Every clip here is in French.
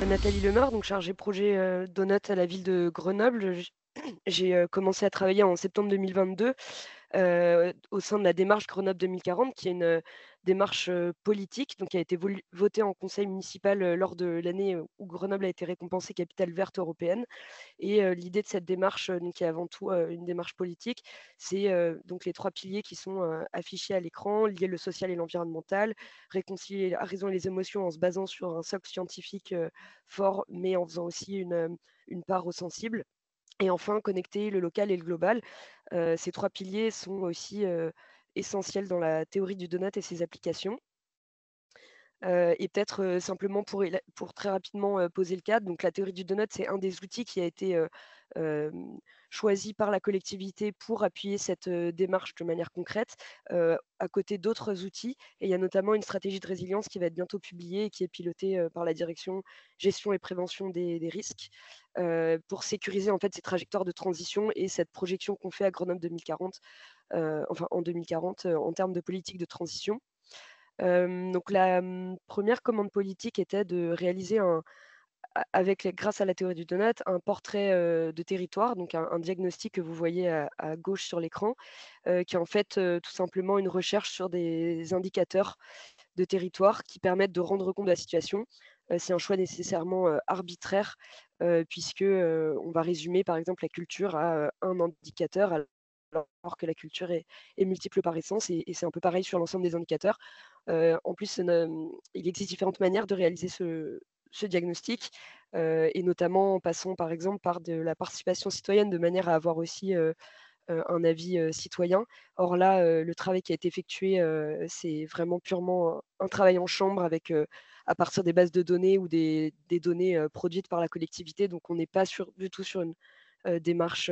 Nathalie Lemar, donc chargée projet Donut à la ville de Grenoble. J'ai commencé à travailler en septembre 2022 au sein de la démarche Grenoble 2040, qui est une démarche politique, donc qui a été votée en conseil municipal lors de l'année où Grenoble a été récompensée capitale verte européenne. Et l'idée de cette démarche, donc qui est avant tout une démarche politique, c'est donc les 3 piliers qui sont affichés à l'écran: lier le social et l'environnemental, réconcilier la raison et les émotions en se basant sur un socle scientifique fort, mais en faisant aussi une part au sensible, et enfin connecter le local et le global. Ces 3 piliers sont aussi essentiels dans la théorie du donut et ses applications. Et peut-être, simplement pour très rapidement, poser le cadre, donc la théorie du donut, c'est un des outils qui a été, choisi par la collectivité pour appuyer cette, démarche de manière concrète, à côté d'autres outils. Et il y a notamment une stratégie de résilience qui va être bientôt publiée et qui est pilotée, par la direction gestion et prévention des risques, pour sécuriser en fait ces trajectoires de transition et cette projection qu'on fait à Grenoble 2040, enfin en 2040, en termes de politique de transition. Donc la, 1re commande politique était de réaliser grâce à la théorie du donut, un portrait, de territoire, donc un diagnostic que vous voyez à gauche sur l'écran, qui est en fait, tout simplement une recherche sur des indicateurs de territoire qui permettent de rendre compte de la situation. C'est un choix nécessairement, arbitraire, puisque, on va résumer par exemple la culture à, un indicateur, alors que la culture est multiple par essence, et c'est un peu pareil sur l'ensemble des indicateurs. En plus, il existe différentes manières de réaliser ce diagnostic, et notamment en passant par exemple par de la participation citoyenne de manière à avoir aussi, un avis, citoyen. Or là, le travail qui a été effectué, c'est vraiment purement un travail en chambre avec, à partir des bases de données ou des données, produites par la collectivité. Donc on n'est pas du tout sur une, démarche,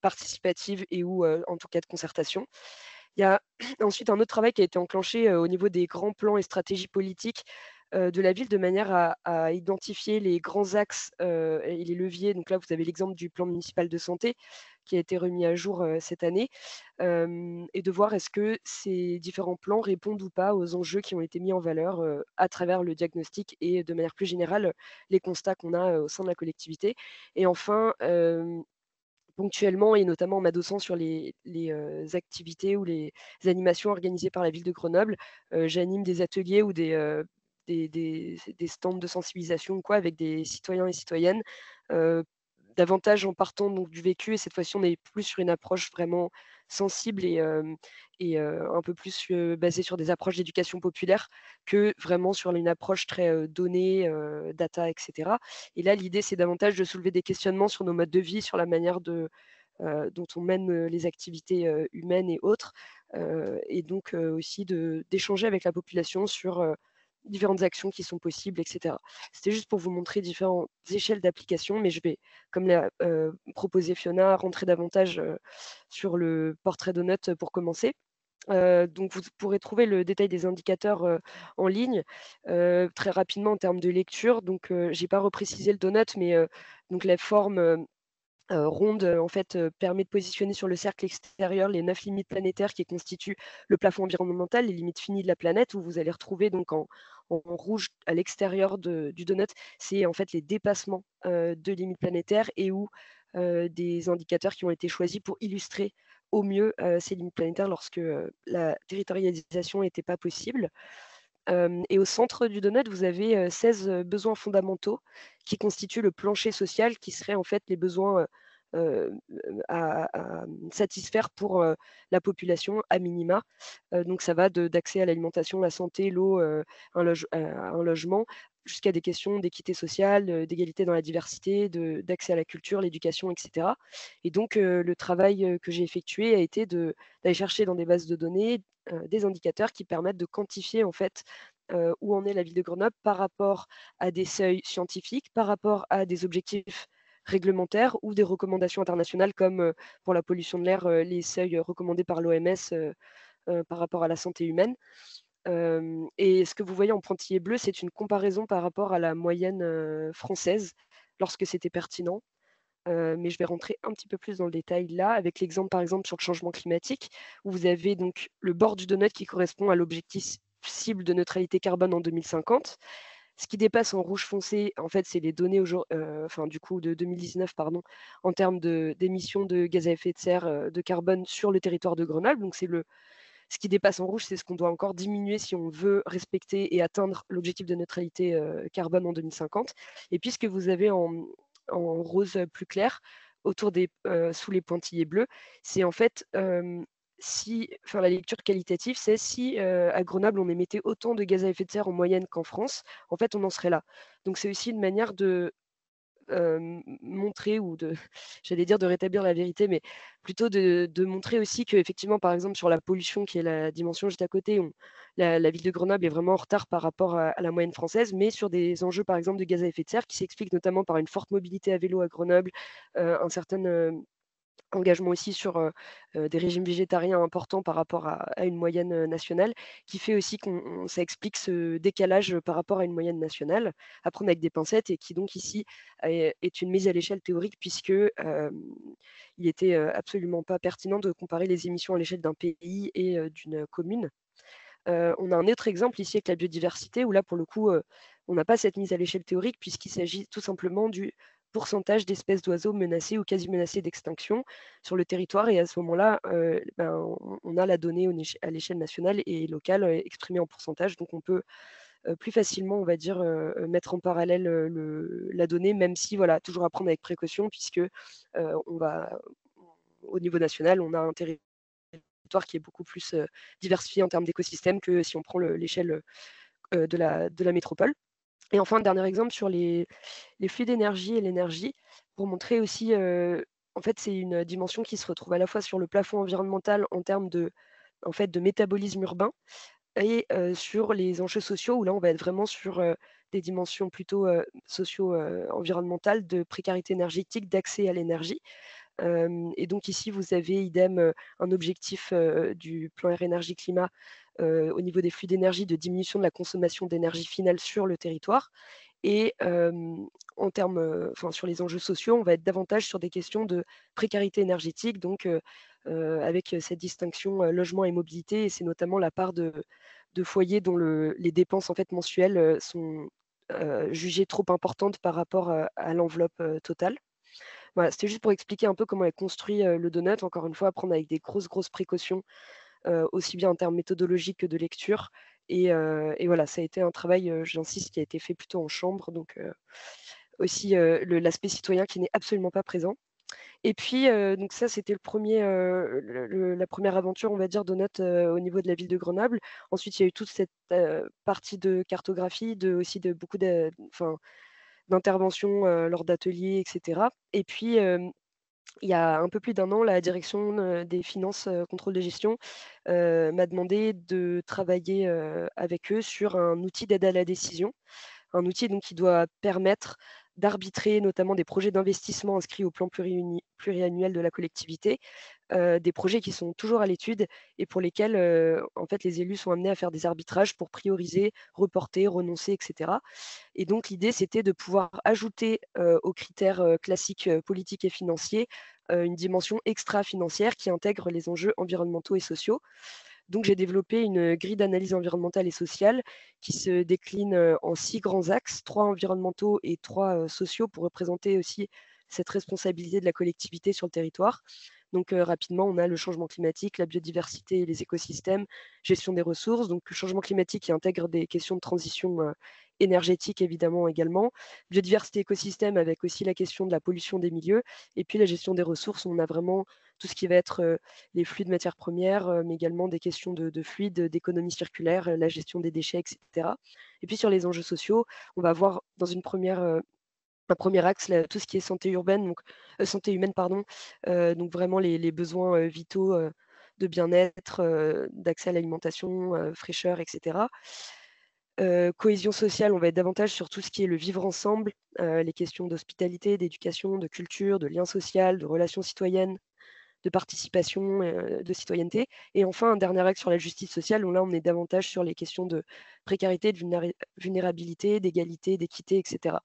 participative et ou, en tout cas de concertation. Il y a ensuite un autre travail qui a été enclenché, au niveau des grands plans et stratégies politiques, de la ville, de manière à identifier les grands axes, et les leviers. Donc là, vous avez l'exemple du plan municipal de santé qui a été remis à jour, cette année, et de voir est-ce que ces différents plans répondent ou pas aux enjeux qui ont été mis en valeur, à travers le diagnostic et de manière plus générale, les constats qu'on a, au sein de la collectivité. Et enfin, ponctuellement et notamment en m'adossant sur les activités ou les animations organisées par la ville de Grenoble, j'anime des ateliers ou des stands de sensibilisation ou quoi avec des citoyens et citoyennes, heu, davantage en partant donc du vécu, et cette fois-ci on est plus sur une approche vraiment sensible et un peu plus, basée sur des approches d'éducation populaire que vraiment sur une approche très, donnée, data et cetera. Et là, l'idée, c'est davantage de soulever des questionnements sur nos modes de vie, sur la manière dont on mène, les activités, humaines et autres, et donc aussi d'échanger avec la population sur, différentes actions qui sont possibles et cetera. C'était juste pour vous montrer différentes échelles d'application, mais je vais, comme l'a, proposé Fiona, rentrer davantage, sur le portrait de notes pour commencer. Donc vous pourrez trouver le détail des indicateurs, en ligne. Très rapidement en termes de lecture, donc j'ai pas reprécisé le donut, mais donc la forme, ronde, en fait, permet de positionner sur le cercle extérieur les 9 limites planétaires qui constituent le plafond environnemental, les limites finies de la planète, où vous allez retrouver donc en rouge à l'extérieur du donut, c'est en fait les dépassements, de limites planétaires, et ou des indicateurs qui ont été choisis pour illustrer au mieux, ces limites planétaires lorsque, la territorialisation n'était pas possible. Et au centre du donut, vous avez, 16, besoins fondamentaux qui constituent le plancher social, qui seraient en fait les besoins, satisfaire pour, la population à minima. Donc ça va d'accès à l'alimentation, la santé, l'eau, un logement, jusqu'à des questions d'équité sociale, d'égalité dans la diversité, d'accès à la culture, l'éducation et cetera. Et donc le travail, que j'ai effectué a été d'aller chercher dans des bases de données, des indicateurs qui permettent de quantifier en fait, où en est la ville de Grenoble par rapport à des seuils scientifiques, par rapport à des objectifs réglementaires ou des recommandations internationales comme, pour la pollution de l'air, les seuils, recommandés par l'OMS, par rapport à la santé humaine. Et ce que vous voyez en pointillé bleu, c'est une comparaison par rapport à la moyenne, française, lorsque c'était pertinent. Mais je vais rentrer un petit peu plus dans le détail là, avec l'exemple par exemple sur le changement climatique, où vous avez donc le bord du donut qui correspond à l'objectif cible de neutralité carbone en 2050. Ce qui dépasse en rouge foncé, en fait, c'est les données enfin, du coup, de 2019, pardon, en termes d'émissions de gaz à effet de serre, de carbone sur le territoire de Grenoble. Donc ce qui dépasse en rouge, c'est ce qu'on doit encore diminuer si on veut respecter et atteindre l'objectif de neutralité, carbone en 2050. Et puis ce que vous avez en rose, plus clair, sous les pointillés bleus, c'est en fait, si enfin la lecture qualitative, c'est si, à Grenoble, on émettait autant de gaz à effet de serre en moyenne qu'en France, en fait, on en serait là. Donc c'est aussi une manière de montrer ou de j'allais dire de rétablir la vérité, mais plutôt de montrer aussi qu'effectivement, par exemple, sur la pollution qui est la dimension juste à côté, la ville de Grenoble est vraiment en retard par rapport à la moyenne française, mais sur des enjeux, par exemple, de gaz à effet de serre qui s'expliquent notamment par une forte mobilité à vélo à Grenoble, un certain, engagement aussi sur, des régimes végétariens importants par rapport à une moyenne, nationale, qui fait aussi ça explique ce décalage, par rapport à une moyenne nationale, à prendre avec des pincettes et qui donc ici est une mise à l'échelle théorique puisque, il était, absolument pas pertinent de comparer les émissions à l'échelle d'un pays et d'une commune. On a un autre exemple ici avec la biodiversité où là, pour le coup, on n'a pas cette mise à l'échelle théorique puisqu'il s'agit tout simplement du pourcentage d'espèces d'oiseaux menacées ou quasi menacées d'extinction sur le territoire et à ce moment-là, ben, on a la donnée à l'échelle nationale et locale, exprimée en pourcentage. Donc on peut, plus facilement, on va dire, mettre en parallèle, la donnée même si voilà, toujours à prendre avec précaution puisque, on va au niveau national, on a un territoire qui est beaucoup plus, diversifié en termes d'écosystèmes que si on prend l'échelle, de la métropole. Et enfin, dernier exemple sur les flux d'énergie et l'énergie, pour montrer aussi, en fait, c'est une dimension qui se retrouve à la fois sur le plafond environnemental en termes en fait, de métabolisme urbain et sur les enjeux sociaux où là, on va être vraiment sur, des dimensions plutôt, socio, environnementales de précarité énergétique, d'accès à l'énergie. Et donc ici, vous avez idem, un objectif, du plan air énergie climat, au niveau des flux d'énergie, de diminution de la consommation d'énergie finale sur le territoire et en termes, enfin sur les enjeux sociaux, on va être davantage sur des questions de précarité énergétique donc avec, cette distinction, logement et mobilité et c'est notamment la part de foyers dont les dépenses en fait mensuelles, sont, jugées trop importantes par rapport, à l'enveloppe, totale. Voilà, c'était juste pour expliquer un peu comment est construit, le donut. Encore une fois, à prendre avec des grosses, grosses précautions, aussi bien en termes méthodologiques que de lecture et voilà, ça a été un travail, j'insiste, qui a été fait plutôt en chambre donc aussi, l'aspect citoyen qui n'est absolument pas présent et puis, donc ça, c'était le 1er, la première aventure, on va dire, donut, au niveau de la ville de Grenoble. Ensuite, il y a eu toute cette, partie de cartographie, aussi de beaucoup enfin, d'interventions, lors d'ateliers et cetera et puis, il y a un peu plus d'1 an, la direction, des finances, contrôle de gestion, m'a demandé de travailler, avec eux sur un outil d'aide à la décision. Un outil donc qui doit permettre d'arbitrer notamment des projets d'investissement inscrits au plan pluriannuel de la collectivité, des projets qui sont toujours à l'étude et pour lesquels, en fait, les élus sont amenés à faire des arbitrages pour prioriser, reporter, renoncer et cetera et donc l'idée, c'était de pouvoir ajouter, aux critères, classiques, politiques et financiers, une dimension extra-financière qui intègre les enjeux environnementaux et sociaux. Donc j'ai développé une grille d'analyse environnementale et sociale qui se décline, en 6 grands axes, 3 environnementaux et 3 sociaux pour représenter aussi cette responsabilité de la collectivité sur le territoire. Donc rapidement, on a le changement climatique, la biodiversité et les écosystèmes, gestion des ressources, donc le changement climatique qui intègre des questions de transition, énergétique évidemment également, biodiversité écosystème avec aussi la question de la pollution des milieux et puis la gestion des ressources, on a vraiment tout ce qui va être, les flux de matières premières, mais également des questions de fluides, d'économie circulaire, la gestion des déchets et cetera et puis sur les enjeux sociaux, on va voir dans un premier axe, tout ce qui est santé urbaine, donc santé humaine pardon, donc vraiment les besoins, vitaux, de bien-être, d'accès à l'alimentation, fraîcheur et cetera. Cohésion sociale, on va être davantage sur tout ce qui est le vivre ensemble, les questions d'hospitalité, d'éducation, de culture, de lien social, de relations citoyennes, de participation, de citoyenneté et enfin un dernier axe sur la justice sociale où là on est davantage sur les questions de précarité, de vulnérabilité, d'égalité, d'équité et cetera.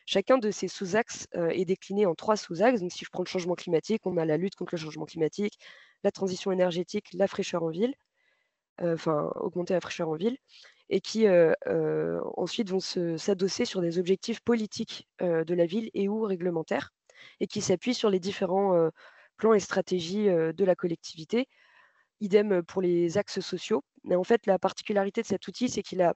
Chacun de ces sous-axes, est décliné en 3 sous-axes. Donc si je prends le changement climatique, on a la lutte contre le changement climatique, la transition énergétique, la fraîcheur en ville, enfin augmenter la fraîcheur en ville et qui ensuite vont s'adosser sur des objectifs politiques de la ville et ou réglementaires, et qui s'appuient sur les différents plans et stratégies de la collectivité. Idem pour les axes sociaux. Mais en fait, la particularité de cet outil, c'est qu'il a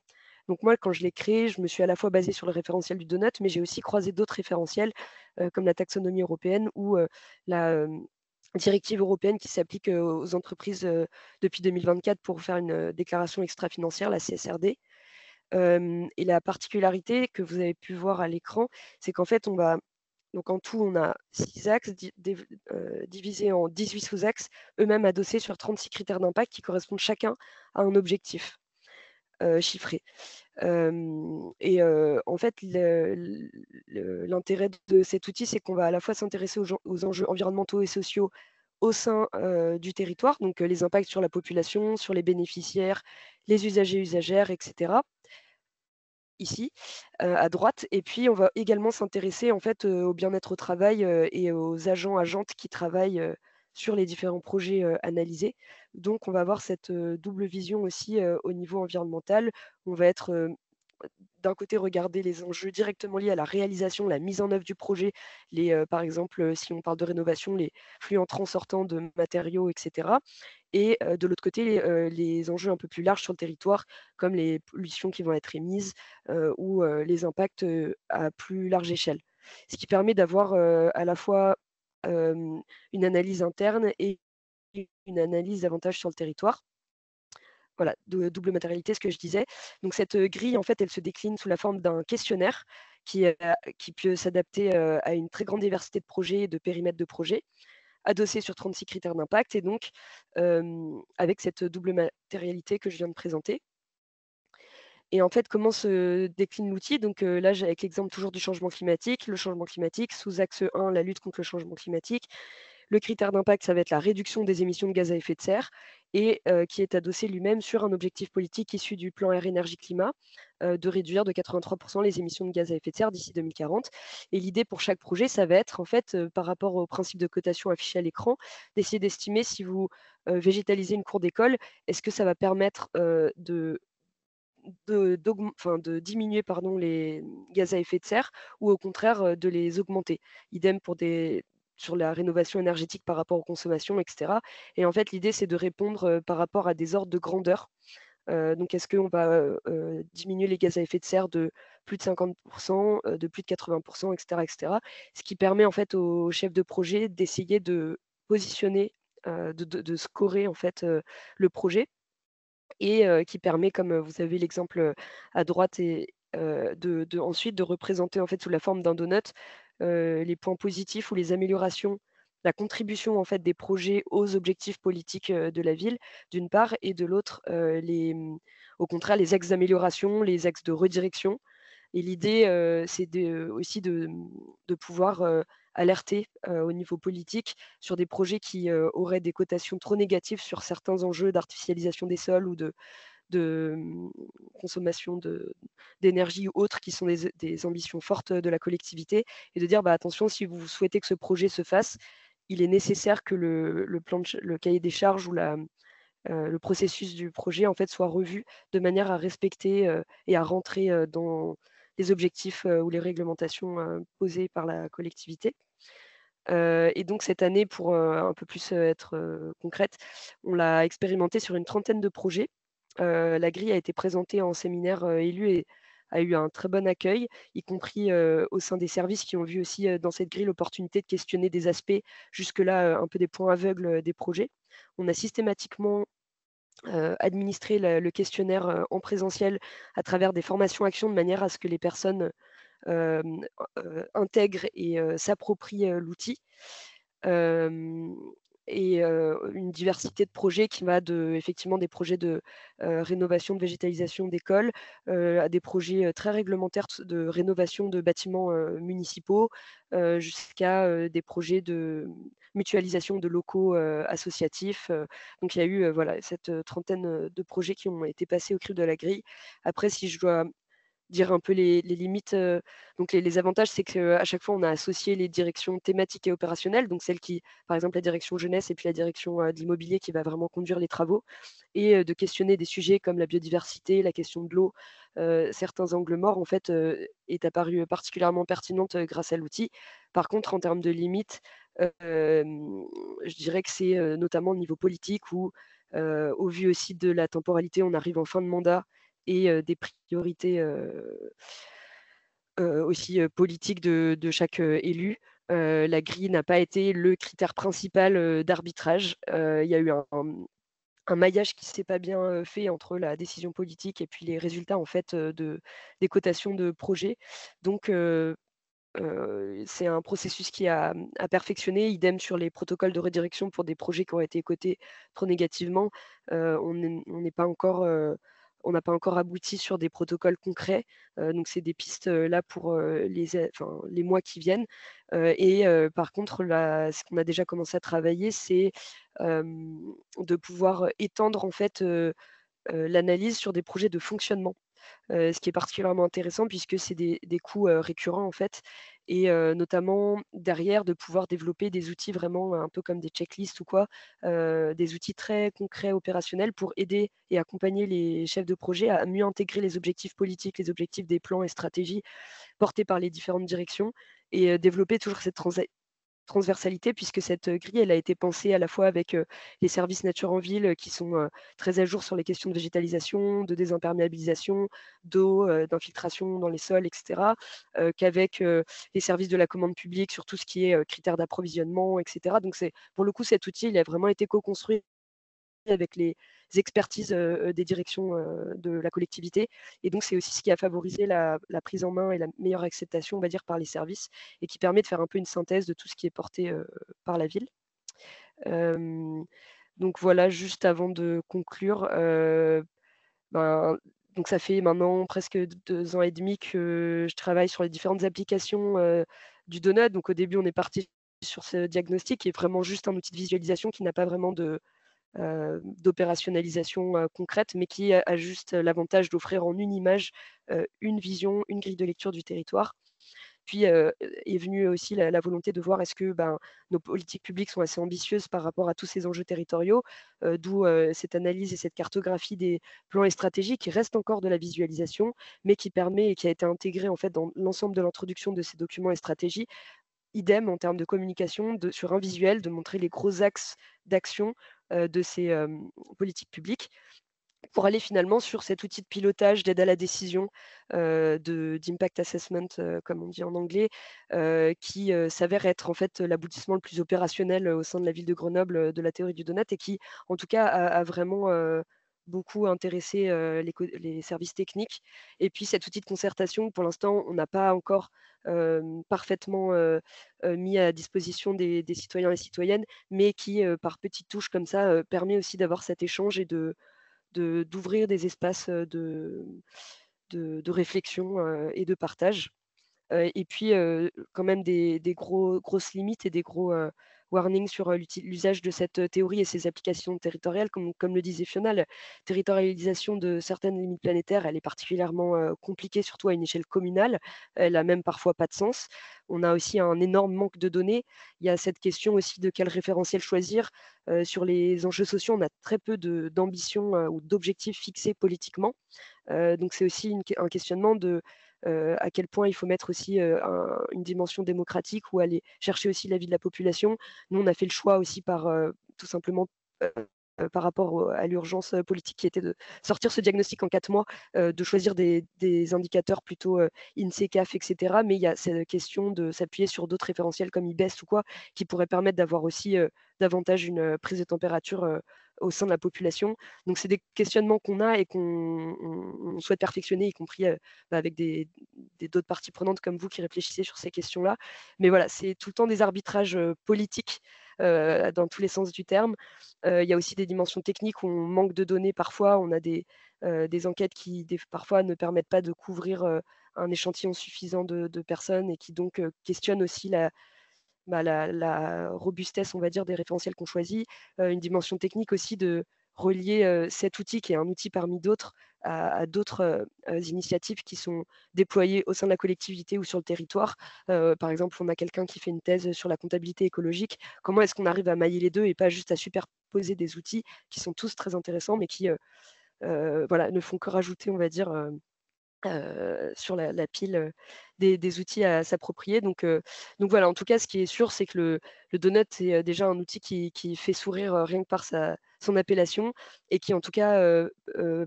donc moi, quand je l'ai créé, je me suis à la fois basée sur le référentiel du donut, mais j'ai aussi croisé d'autres référentiels, comme la taxonomie européenne ou la, directive européenne qui s'applique, aux entreprises, depuis 2024 pour faire une, déclaration extra-financière, la CSRD. Et la particularité que vous avez pu voir à l'écran, c'est qu'en fait, donc en tout, on a 6 axes divisés en 18 sous-axes, eux-mêmes adossés sur 36 critères d'impact qui correspondent chacun à un objectif chiffré. En fait, l'intérêt de cet outil, c'est qu'on va à la fois s'intéresser aux enjeux environnementaux et sociaux au sein du territoire, donc les impacts sur la population, sur les bénéficiaires, les usagers, usagères, etc. Ici, à droite, et puis on va également s'intéresser en fait, au bien-être au travail, et aux agents, agentes qui travaillent, sur les différents projets, analysés. Donc on va avoir cette, double vision aussi, au niveau environnemental. On va être, d'un côté regarder les enjeux directement liés à la réalisation, la mise en œuvre du projet, par exemple, si on parle de rénovation, les flux entrants sortants de matériaux et cetera, et de l'autre côté, les enjeux un peu plus larges sur le territoire, comme les pollutions qui vont être émises, ou les impacts, à plus large échelle. Ce qui permet d'avoir, à la fois, une analyse interne et une analyse davantage sur le territoire. Voilà, double matérialité, ce que je disais. Donc cette, grille, en fait, elle se décline sous la forme d'un questionnaire qui peut s'adapter, à une très grande diversité de projets et de périmètres de projets, adossé sur 36 critères d'impact, et donc avec cette double matérialité que je viens de présenter. Et en fait, comment se décline l'outil? Donc là, j'ai avec l'exemple toujours du changement climatique. Le changement climatique, sous axe 1, la lutte contre le changement climatique. Le critère d'impact, ça va être la réduction des émissions de gaz à effet de serre, et qui est adossé lui-même sur un objectif politique issu du plan Air Énergie Climat, de réduire de 83 les émissions de gaz à effet de serre d'ici 2040. Et l'idée pour chaque projet, ça va être en fait, par rapport au principe de cotation affiché à l'écran, d'essayer d'estimer si vous, végétalisez une cour d'école, est-ce que ça va permettre, de diminuer, pardon, les gaz à effet de serre, ou au contraire, de les augmenter. Idem sur la rénovation énergétique par rapport aux consommations, et cetera. Et en fait, l'idée, c'est de répondre, par rapport à des ordres de grandeur. Donc est-ce qu'on va, diminuer les gaz à effet de serre de plus de 50, de plus de 80, et cetera, et cetera. Ce qui permet en fait aux chefs de projet d'essayer de positionner, de scorer en fait, le projet, et qui permet, comme, vous avez l'exemple, à droite, et ensuite de représenter en fait sous la forme d'un donut, les points positifs ou les améliorations, la contribution en fait des projets aux objectifs politiques, de la ville, d'une part, et de l'autre, au contraire les axes d'amélioration, les axes de redirection. Et l'idée, c'est aussi de pouvoir, alerter, au niveau politique sur des projets qui, auraient des cotations trop négatives sur certains enjeux d'artificialisation des sols ou de consommation d'énergie ou autres, qui sont des ambitions fortes de la collectivité, et de dire: «Bah, attention, si vous souhaitez que ce projet se fasse, il est nécessaire que le cahier des charges ou le processus du projet, en fait, soit revu de manière à respecter, et à rentrer, dans les objectifs, ou les réglementations, posées par la collectivité». Et donc cette année, pour, un peu plus, être, concrète, on l'a expérimenté sur une trentaine de projets. La grille a été présentée en séminaire, élu, et a eu un très bon accueil, y compris, au sein des services qui ont vu aussi, dans cette grille l'opportunité de questionner des aspects jusque-là, un peu des points aveugles, des projets. On a systématiquement administrer le questionnaire, en présentiel à travers des formations actions, de manière à ce que les personnes, intègrent et s'approprient, l'outil. Hem Une diversité de projets qui va effectivement des projets de, rénovation, de végétalisation d'écoles, à des projets, très réglementaires de rénovation de bâtiments, municipaux, jusqu'à, des projets de mutualisation de locaux, associatifs. Donc il y a eu, voilà, cette, trentaine, de projets qui ont été passés au crible de la grille. Après, si je dois dire un peu les limites. Donc les avantages, c'est qu'à chaque fois, on a associé les directions thématiques et opérationnelles, donc celle qui, par exemple, la direction jeunesse et puis la direction de l'immobilier qui va vraiment conduire les travaux, et de questionner des sujets comme la biodiversité, la question de l'eau, certains angles morts, en fait, est apparu particulièrement pertinente grâce à l'outil. Par contre, en termes de limites, je dirais que c'est notamment au niveau politique où, au vu aussi de la temporalité, on arrive en fin de mandat et des priorités aussi politiques de chaque élu. La grille n'a pas été le critère principal d'arbitrage. Il y a eu un maillage qui s'est pas bien fait entre la décision politique et puis les résultats en fait des cotations de projets. Donc c'est un processus qui a à perfectionner. Idem sur les protocoles de redirection pour des projets qui ont été cotés trop négativement. On n'est pas encore, on n'a pas encore abouti sur des protocoles concrets. Donc c'est des pistes, là pour, les mois qui viennent. Par contre ce qu'on a déjà commencé à travailler, c'est, de pouvoir étendre en fait, l'analyse sur des projets de fonctionnement. Ce qui est particulièrement intéressant puisque c'est des coûts, récurrents en fait, et notamment derrière de pouvoir développer des outils vraiment un peu comme des checklists ou quoi, des outils très concrets, opérationnels pour aider et accompagner les chefs de projet à mieux intégrer les objectifs politiques, les objectifs des plans et stratégies portés par les différentes directions, et développer toujours cette transversalité puisque cette grille, elle a été pensée à la fois avec les services nature en ville qui sont très à jour sur les questions de végétalisation, de désimperméabilisation, d'eau, d'infiltration dans les sols, etc., qu'avec les services de la commande publique sur tout ce qui est critères d'approvisionnement, etc. Donc pour le coup, cet outil, il a vraiment été co-construit avec les expertises des directions de la collectivité. Et donc, c'est aussi ce qui a favorisé la prise en main et la meilleure acceptation, on va dire, par les services, et qui permet de faire un peu une synthèse de tout ce qui est porté par la ville. Donc voilà, juste avant de conclure, ben, donc ça fait maintenant presque 2 ans et demi que je travaille sur les différentes applications du Donut. Donc au début, on est parti sur ce diagnostic qui est vraiment juste un outil de visualisation qui n'a pas vraiment d'opérationnalisation concrète, mais qui a juste l'avantage d'offrir en une image une vision, une grille de lecture du territoire. Puis est venue aussi la volonté de voir est-ce que nos politiques publiques sont assez ambitieuses par rapport à tous ces enjeux territoriaux, d'où cette analyse et cette cartographie des plans et stratégies qui reste encore de la visualisation, mais qui permet et qui a été intégrée en fait dans l'ensemble de l'introduction de ces documents et stratégies. Idem en termes de communication, sur un visuel, de montrer les gros axes d'action de ces politiques publiques, pour aller finalement sur cet outil de pilotage, d'aide à la décision, d'impact assessment, comme on dit en anglais, qui s'avère être en fait l'aboutissement le plus opérationnel au sein de la ville de Grenoble, de la théorie du donut, et qui en tout cas a vraiment beaucoup intéressé les services techniques. Et puis cet outil de concertation, pour l'instant, on n'a pas encore parfaitement mis à disposition des citoyens et citoyennes, mais qui par petites touches comme ça permet aussi d'avoir cet échange et d'ouvrir des espaces de réflexion et de partage. Et puis quand même des grosses limites et des gros warnings sur l'usage de cette théorie et ses applications territoriales. Comme le disait Fiona, la territorialisation de certaines limites planétaires, elle est particulièrement compliquée, surtout à une échelle communale. Elle a même parfois pas de sens. On a aussi un énorme manque de données. Il y a cette question aussi de quel référentiel choisir. Sur les enjeux sociaux, on a très peu d'ambition ou d'objectifs fixés politiquement. Donc c'est aussi un questionnement de à quel point il faut mettre aussi une dimension démocratique ou aller chercher aussi l'avis de la population. Nous, on a fait le choix aussi tout simplement par rapport à l'urgence politique qui était de sortir ce diagnostic en 4 mois, de choisir des indicateurs plutôt INSEE, CAF, etc. Mais il y a cette question de s'appuyer sur d'autres référentiels comme IBEST ou quoi, qui pourraient permettre d'avoir aussi davantage une prise de température au sein de la population. Donc c'est des questionnements qu'on a et qu'on souhaite perfectionner, y compris avec d'autres parties prenantes comme vous qui réfléchissez sur ces questions-là. Mais voilà, c'est tout le temps des arbitrages politiques dans tous les sens du terme. Il y a aussi des dimensions techniques où on manque de données parfois. On a des enquêtes qui parfois ne permettent pas de couvrir un échantillon suffisant de personnes, et qui donc questionnent aussi la robustesse, on va dire, des référentiels qu'on choisit. Une dimension technique aussi relier cet outil qui est un outil parmi d'autres à d'autres initiatives qui sont déployées au sein de la collectivité ou sur le territoire. Par exemple, on a quelqu'un qui fait une thèse sur la comptabilité écologique. Comment est-ce qu'on arrive à mailler les deux et pas juste à superposer des outils qui sont tous très intéressants, mais qui voilà, ne font que rajouter, on va dire, sur la pile des outils à s'approprier. Donc voilà, en tout cas, ce qui est sûr, c'est que le donut, c'est déjà un outil qui fait sourire rien que par son appellation et qui, en tout cas,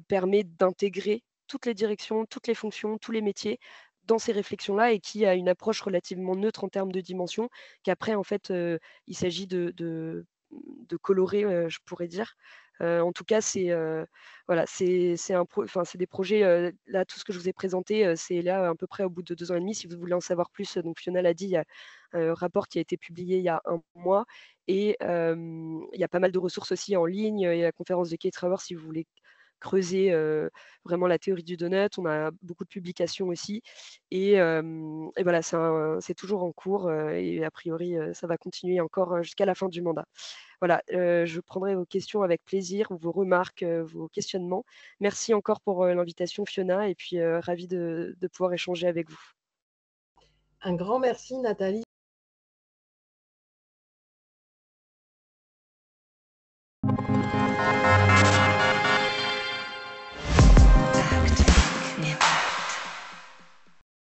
permet d'intégrer toutes les directions, toutes les fonctions, tous les métiers dans ces réflexions-là et qui a une approche relativement neutre en termes de dimension, qu'après, en fait, il s'agit de colorer, je pourrais dire. En tout cas, voilà, c'est un pro enfin, c'est des projets, là, tout ce que je vous ai présenté, c'est là, à peu près au bout de 2 ans et demi. Si vous voulez en savoir plus, donc Fiona l'a dit, il y a un rapport qui a été publié il y a 1 mois et il y a pas mal de ressources aussi en ligne. Il y a la conférence de Kate Raworth si vous voulez creuser, vraiment la théorie du donut. On a beaucoup de publications aussi et voilà, c'est toujours en cours, et a priori, ça va continuer encore, jusqu'à la fin du mandat. Voilà, je prendrai vos questions avec plaisir, vos remarques, vos questionnements. Merci encore pour, l'invitation Fiona et puis, ravie de pouvoir échanger avec vous. Un grand merci, Nathalie.